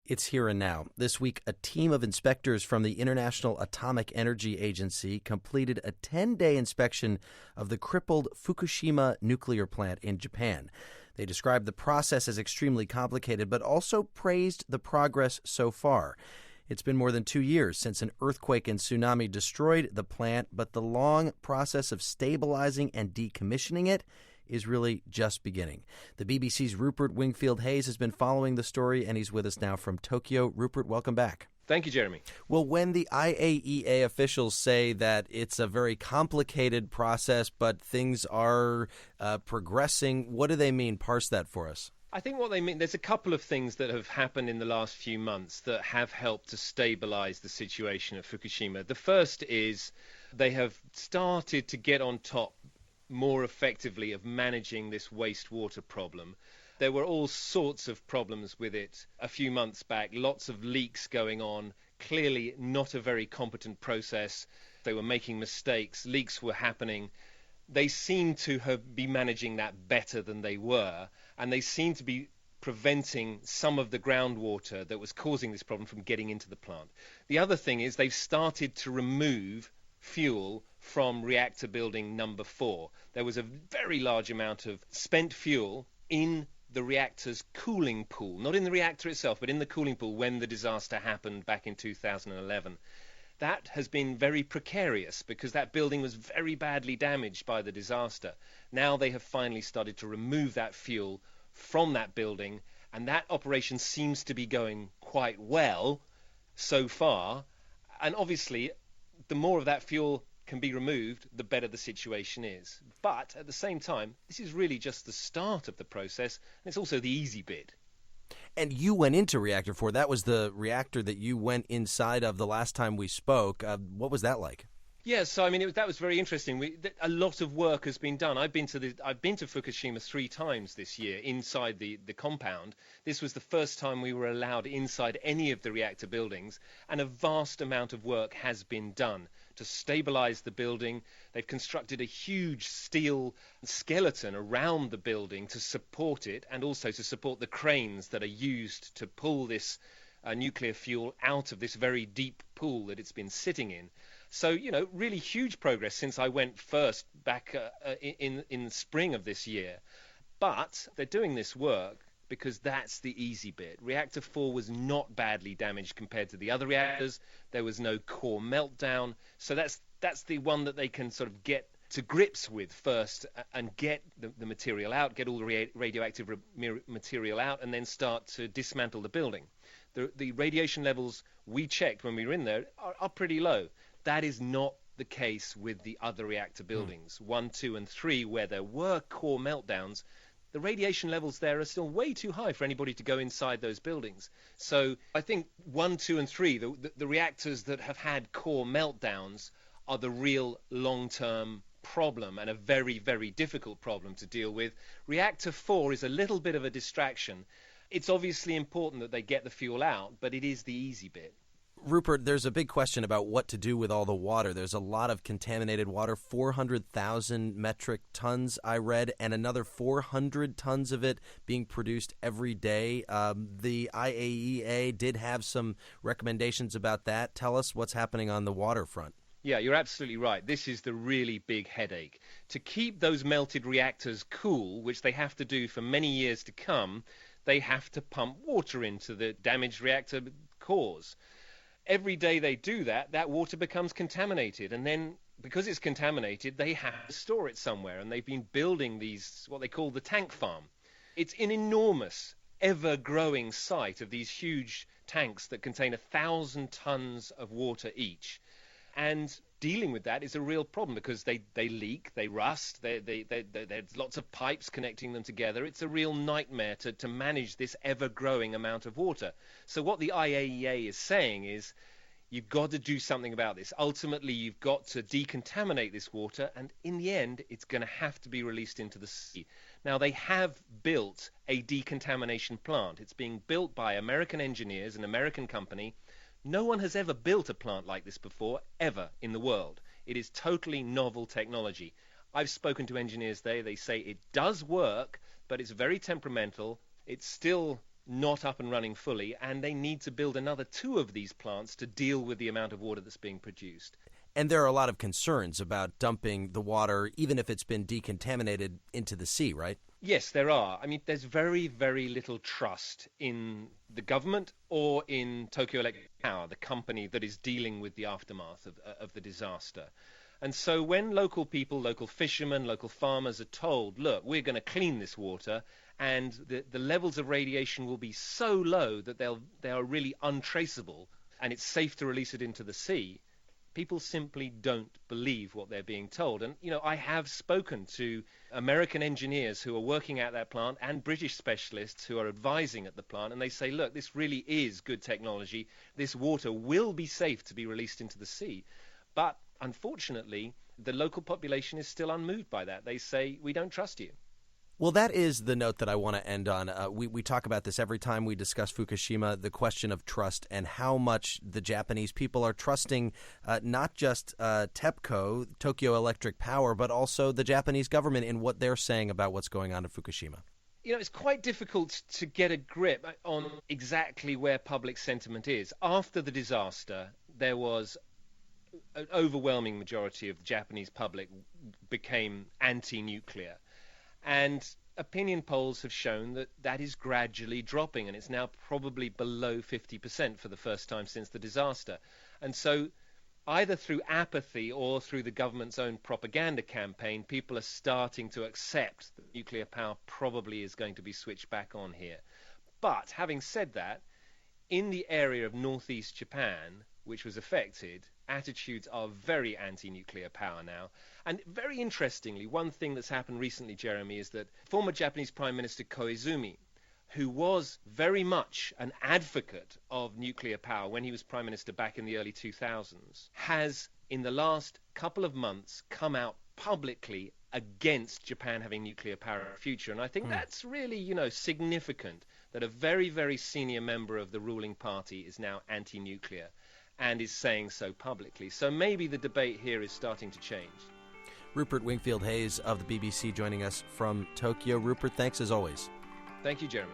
It's here and now. This week, a team of inspectors from the International Atomic Energy Agency completed a 10-day inspection of the crippled Fukushima Nuclear Plant in Japan. They described the process as extremely complicated, but also praised the progress so far. It's been more than 2 years since an earthquake and tsunami destroyed the plant, but the long process of stabilizing and decommissioning it is really just beginning. The BBC's Rupert Wingfield-Hayes has been following the story, and he's with us now from Tokyo. Rupert, welcome back. Thank you, Jeremy. Well, when the IAEA officials say that it's a very complicated process, but things are progressing, what do they mean? Parse that for us. I think what they mean, there's a couple of things that have happened in the last few months that have helped to stabilize the situation at Fukushima. The first is they have started to get on top more effectively of managing this wastewater problem. There were all sorts of problems with it a few months back, lots of leaks going on, clearly not a very competent process. They were making mistakes, leaks were happening. They seem to be managing that better than they were, and they seem to be preventing some of the groundwater that was causing this problem from getting into the plant. The other thing is they've started to remove fuel from reactor building number 4. There was a very large amount of spent fuel in the reactor's cooling pool, not in the reactor itself, but in the cooling pool when the disaster happened back in 2011. That has been very precarious because that building was very badly damaged by the disaster. Now they have finally started to remove that fuel from that building, and that operation seems to be going quite well so far. And obviously, the more of that fuel can be removed, the better the situation is. But at the same time, this is really just the start of the process, and it's also the easy bit. And you went into Reactor 4. That was the reactor that you went inside of the last time we spoke. What was that like? Yes, so I mean that was very interesting. A lot of work has been done. I've been to Fukushima 3 times this year inside the compound. This was the first time we were allowed inside any of the reactor buildings, and a vast amount of work has been done to stabilize the building. They've constructed a huge steel skeleton around the building to support it, and also to support the cranes that are used to pull this nuclear fuel out of this very deep pool that it's been sitting in. So, really huge progress since I went first back in the spring of this year. But they're doing this work because that's the easy bit. Reactor 4 was not badly damaged compared to the other reactors. There was no core meltdown. So that's the one that they can sort of get to grips with first and get the material out, get all the radioactive material out, and then start to dismantle the building. The radiation levels we checked when we were in there are pretty low. That is not the case with the other reactor buildings, 1, 2, and 3, where there were core meltdowns. The radiation levels there are still way too high for anybody to go inside those buildings. So I think 1, 2, and 3, the reactors that have had core meltdowns, are the real long-term problem, and a very, very difficult problem to deal with. Reactor 4 is a little bit of a distraction. It's obviously important that they get the fuel out, but it is the easy bit. Rupert, there's a big question about what to do with all the water. There's a lot of contaminated water, 400,000 metric tons, I read, and another 400 tons of it being produced every day. The IAEA did have some recommendations about that. Tell us what's happening on the waterfront. Yeah, you're absolutely right. This is the really big headache. To keep those melted reactors cool, which they have to do for many years to come, they have to pump water into the damaged reactor cores. Every day they do that, that water becomes contaminated, and then because it's contaminated, they have to store it somewhere, and they've been building these, what they call the tank farm. It's an enormous, ever-growing site of these huge tanks that contain 1,000 tons of water each. And dealing with that is a real problem because they leak, they rust, there's lots of pipes connecting them together. It's a real nightmare to manage this ever-growing amount of water. So what the IAEA is saying is you've got to do something about this. Ultimately, you've got to decontaminate this water, and in the end, it's going to have to be released into the sea. Now, they have built a decontamination plant. It's being built by American engineers, an American company. No one has ever built a plant like this before, ever in the world. It is totally novel technology. I've spoken to engineers there. They say it does work, but it's very temperamental. It's still not up and running fully, and they need to build another 2 of these plants to deal with the amount of water that's being produced. And there are a lot of concerns about dumping the water, even if it's been decontaminated, into the sea, right? Yes, there are. I mean, there's very, very little trust in the government or in Tokyo Electric Power, the company that is dealing with the aftermath of the disaster. And so when local people, local fishermen, local farmers are told, look, we're going to clean this water, and the levels of radiation will be so low that they are really untraceable, and it's safe to release it into the sea, people simply don't believe what they're being told. And, I have spoken to American engineers who are working at that plant and British specialists who are advising at the plant, and they say, look, this really is good technology. This water will be safe to be released into the sea. But unfortunately, the local population is still unmoved by that. They say, we don't trust you. Well, that is the note that I want to end on. We talk about this every time we discuss Fukushima, the question of trust and how much the Japanese people are trusting not just TEPCO, Tokyo Electric Power, but also the Japanese government in what they're saying about what's going on in Fukushima. It's quite difficult to get a grip on exactly where public sentiment is. After the disaster, there was an overwhelming majority of the Japanese public became anti-nuclear. And opinion polls have shown that that is gradually dropping, and it's now probably below 50% for the first time since the disaster. And so either through apathy or through the government's own propaganda campaign, people are starting to accept that nuclear power probably is going to be switched back on here. But having said that, in the area of northeast Japan, which was affected, attitudes are very anti-nuclear power now. And very interestingly, one thing that's happened recently, Jeremy, is that former Japanese Prime Minister Koizumi, who was very much an advocate of nuclear power when he was Prime Minister back in the early 2000s, has in the last couple of months come out publicly against Japan having nuclear power in the future. And I think that's really, significant that a very, very senior member of the ruling party is now anti-nuclear and is saying so publicly. So maybe the debate here is starting to change. Rupert Wingfield-Hayes of the BBC joining us from Tokyo. Rupert, thanks as always. Thank you, Jeremy.